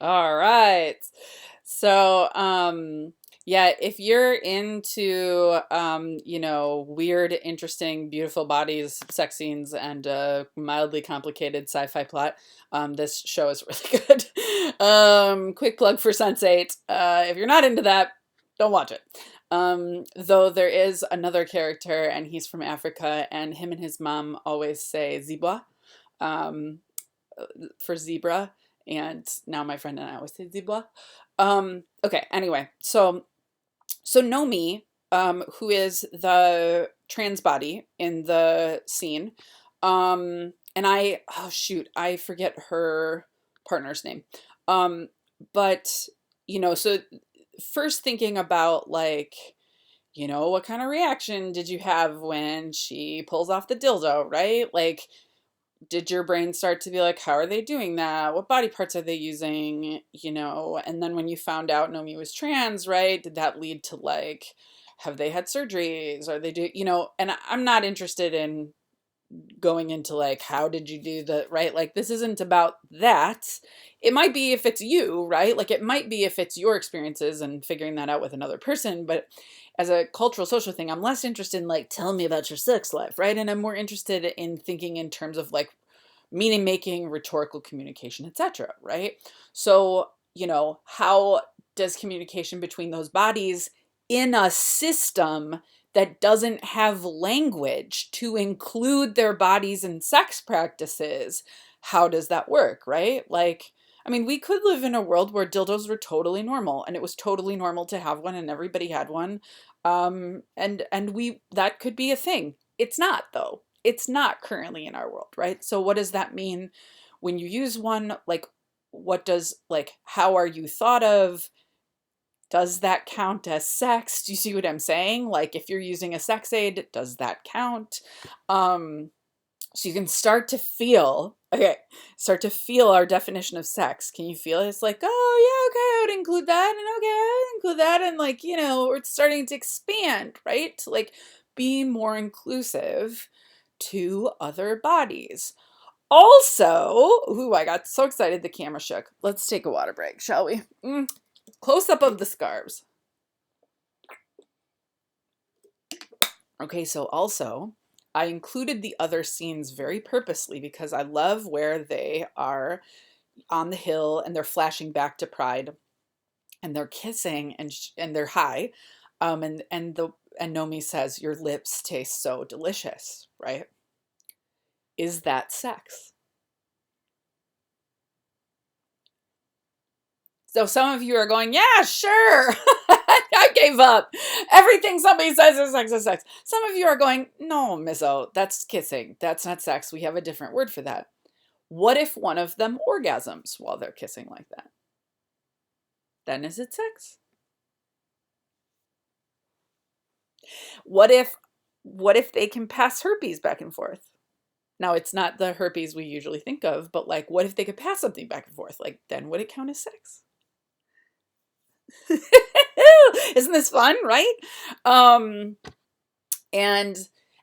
All right. So, yeah, if you're into, weird, interesting, beautiful bodies, sex scenes, and mildly complicated sci-fi plot, this show is really good. Quick plug for Sense8. If you're not into that, don't watch it. Though there is another character, and he's from Africa, and him and his mom always say zebra. Um, for zebra, and now my friend and I always say zebra. Okay, anyway, so Nomi, who is the trans body in the scene, and oh shoot, I forget her partner's name. Um, but so first thinking about like, what kind of reaction did you have when she pulls off the dildo, right? Like, did your brain start to be like, how are they doing that? What body parts are they using? And then when you found out Nomi was trans, right? Did that lead to like, have they had surgeries? Are they and I'm not interested in going into like, how did you do the right? Like, this isn't about that. It might be if it's you, right? Like, it might be if it's your experiences and figuring that out with another person. But as a cultural social thing, I'm less interested in like, tell me about your sex life, right? And I'm more interested in thinking in terms of like meaning making, rhetorical communication, etc., right? So, how does communication between those bodies in a system that doesn't have language to include their bodies and sex practices, how does that work, right? Like, I mean, we could live in a world where dildos were totally normal and it was totally normal to have one and everybody had one. And we that could be a thing. It's not though. It's not currently in our world, right? So what does that mean when you use one? Like, how are you thought of? Does that count as sex? Do you see what I'm saying? Like, if you're using a sex aid, does that count? Um, so you can start to feel our definition of sex. Can you feel it? It's like, oh yeah, okay, I would include that, and okay, I would include that, and like, it's starting to expand, right? To like be more inclusive to other bodies. Also, ooh, I got so excited the camera shook. Let's take a water break, shall we? Close up of the scarves. Okay, so also, I included the other scenes very purposely because I love where they are on the hill and they're flashing back to Pride and they're kissing and they're high. And Nomi says, "Your lips taste so delicious," right? Is that sex? So some of you are going, "Yeah, sure." I gave up. Everything somebody says is sex is sex. Some of you are going, "No, Miss O, that's kissing. That's not sex. We have a different word for that." What if one of them orgasms while they're kissing like that? Then is it sex? What if they can pass herpes back and forth? Now it's not the herpes we usually think of, but like what if they could pass something back and forth? Like then would it count as sex? Isn't this fun, right? Um and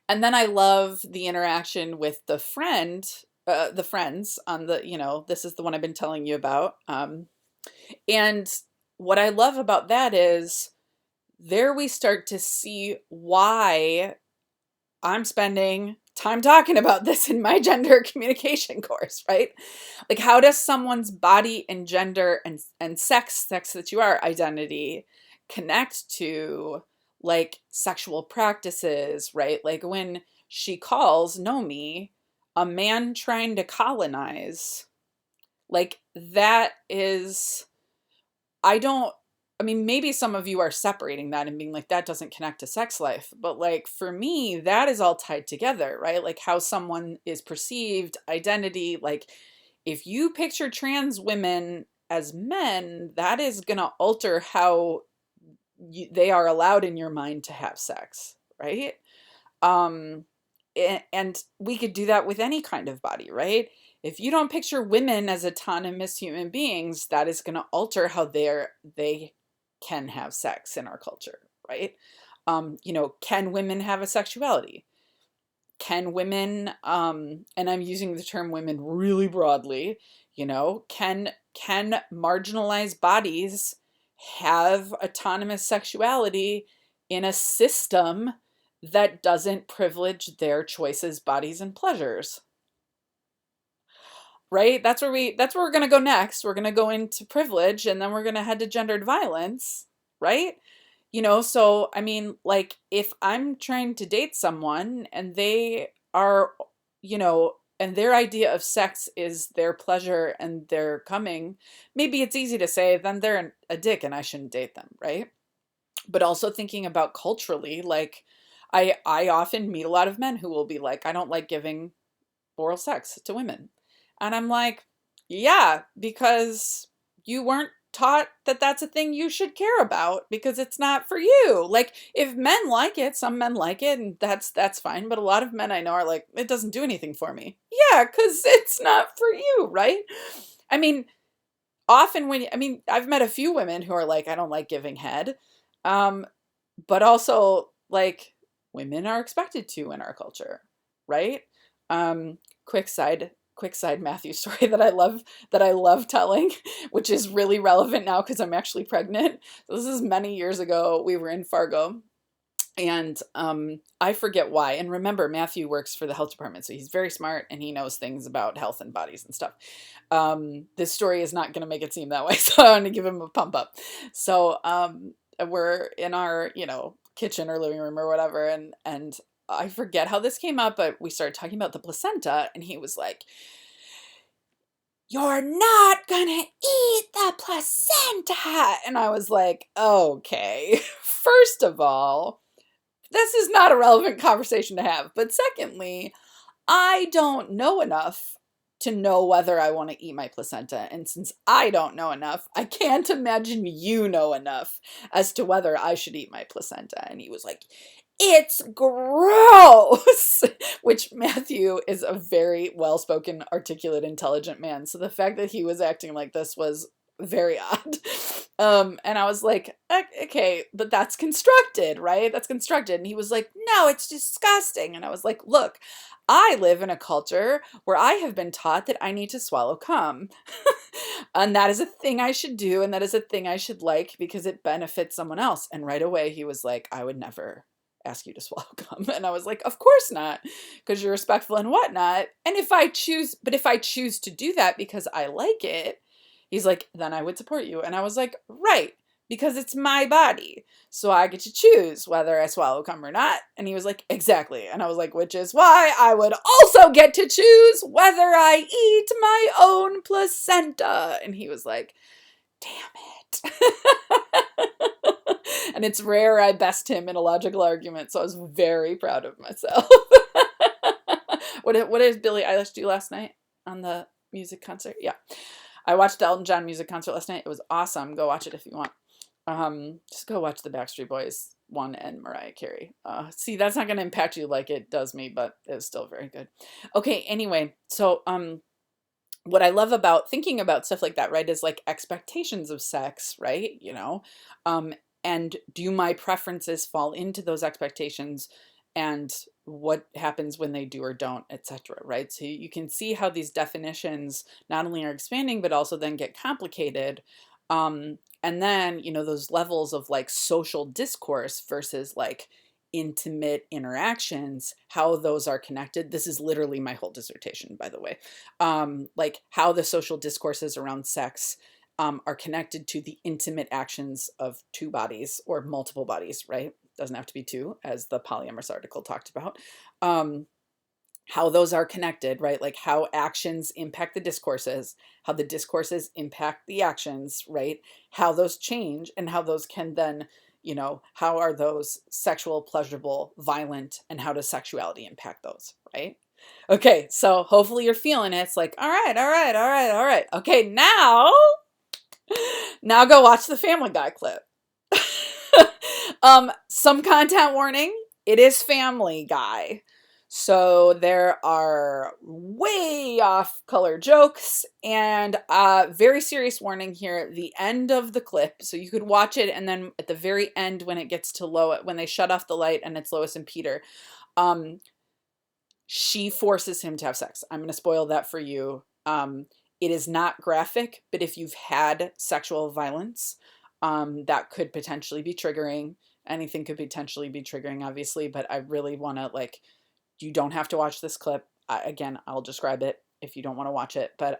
then I love the interaction with the friends on this is the one I've been telling you about. And what I love about that is there we start to see why I'm spending time talking about this in my gender communication course, right? Like, how does someone's body and gender and sex that you are, identity, connect to like sexual practices, right? Like when she calls Nomi a man trying to colonize, like that is I don't I mean, maybe some of you are separating that and being like, that doesn't connect to sex life. But like for me, that is all tied together, right? Like how someone is perceived, identity. Like if you picture trans women as men, that is going to alter how they are allowed in your mind to have sex, right? Um, and we could do that with any kind of body, right? If you don't picture women as autonomous human beings, that is going to alter how they can have sex in our culture, right? Can women have a sexuality? Can women, and I'm using the term women really broadly, can can marginalized bodies have autonomous sexuality in a system that doesn't privilege their choices, bodies, and pleasures? Right? That's where we're going to go next. We're going to go into privilege, and then we're going to head to gendered violence, right? So I mean, like, if I'm trying to date someone and they are, and their idea of sex is their pleasure and their coming, maybe it's easy to say then they're a dick and I shouldn't date them, right? But also thinking about culturally, like, I often meet a lot of men who will be like, I don't like giving oral sex to women. And I'm like, yeah, because you weren't taught that that's a thing you should care about because it's not for you. Like, if men like it, some men like it, and that's fine, but a lot of men I know are like, it doesn't do anything for me. Yeah, cuz it's not for you, right? I mean, often I've met a few women who are like, I don't like giving head. Um but also, like, women are expected to in our culture, right? Um, quick side Matthew story that I love telling, which is really relevant now because I'm actually pregnant. So this is many years ago. We were in Fargo, and I forget why. And remember, Matthew works for the health department, so he's very smart and he knows things about health and bodies and stuff. This story is not going to make it seem that way, so I want to give him a pump up. So we're in our, kitchen or living room or whatever, and I forget how this came up, but we started talking about the placenta, and he was like, "You're not gonna eat the placenta," and I was like, "Okay, first of all, this is not a relevant conversation to have, but secondly, I don't know enough to know whether I want to eat my placenta. And since I don't know enough, I can't imagine you know enough as to whether I should eat my placenta." And he was like, "It's gross," which Matthew is a very well spoken, articulate, intelligent man. So the fact that he was acting like this was very odd. And I was like, okay, but that's constructed, right? That's constructed. And he was like, "No, it's disgusting." And I was like, "Look, I live in a culture where I have been taught that I need to swallow cum. And that is a thing I should do, and that is a thing I should like because it benefits someone else." And right away he was like, "I would never ask you to swallow cum." And I was like, "Of course not, because you're respectful and whatnot. And if I choose to do that because I like it," he's like, "then I would support you." And I was like, "Right, because it's my body. So I get to choose whether I swallow cum or not." And he was like, "Exactly." And I was like, "Which is why I would also get to choose whether I eat my own placenta." And he was like, "Damn it." And it's rare I best him in a logical argument, so I was very proud of myself. What did Billie Eilish do last night on the music concert? Yeah. I watched the Elton John music concert last night. It was awesome. Go watch it if you want. Just go watch the Backstreet Boys one and Mariah Carey. See, that's not going to impact you like it does me, but it's still very good. Okay, anyway, so what I love about thinking about stuff like that, right, is like expectations of sex, right? Um, and do my preferences fall into those expectations, and what happens when they do or don't, etc., right? So you can see how these definitions not only are expanding, but also then get complicated. And then, those levels of like social discourse versus like intimate interactions, how those are connected. This is literally my whole dissertation, by the way. Like how the social discourses around sex are connected to the intimate actions of two bodies or multiple bodies, right? Doesn't have to be two, as the polyamorous article talked about. How those are connected, right? Like how actions impact the discourses, how the discourses impact the actions, right? How those change and how those can then, how are those sexual, pleasurable, violent, and how does sexuality impact those, right? Okay, so hopefully you're feeling it. It's like, all right, all right, all right, all right. Okay, now go watch the Family Guy clip. Some content warning. It is Family Guy. So there are way off color jokes and very serious warning here at the end of the clip. So you could watch it, and then at the very end when it gets to when they shut off the light and it's Lois and Peter, she forces him to have sex. I'm going to spoil that for you. It is not graphic, but if you've had sexual violence, that could potentially be triggering. Anything could potentially be triggering, obviously, but I really want to, like, you don't have to watch this clip. Again, I'll describe it if you don't want to watch it, but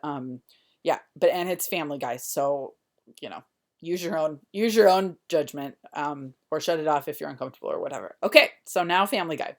yeah, but and it's Family Guy, so you know, use your own judgment, or shut it off if you're uncomfortable or whatever. Okay, so now Family Guy.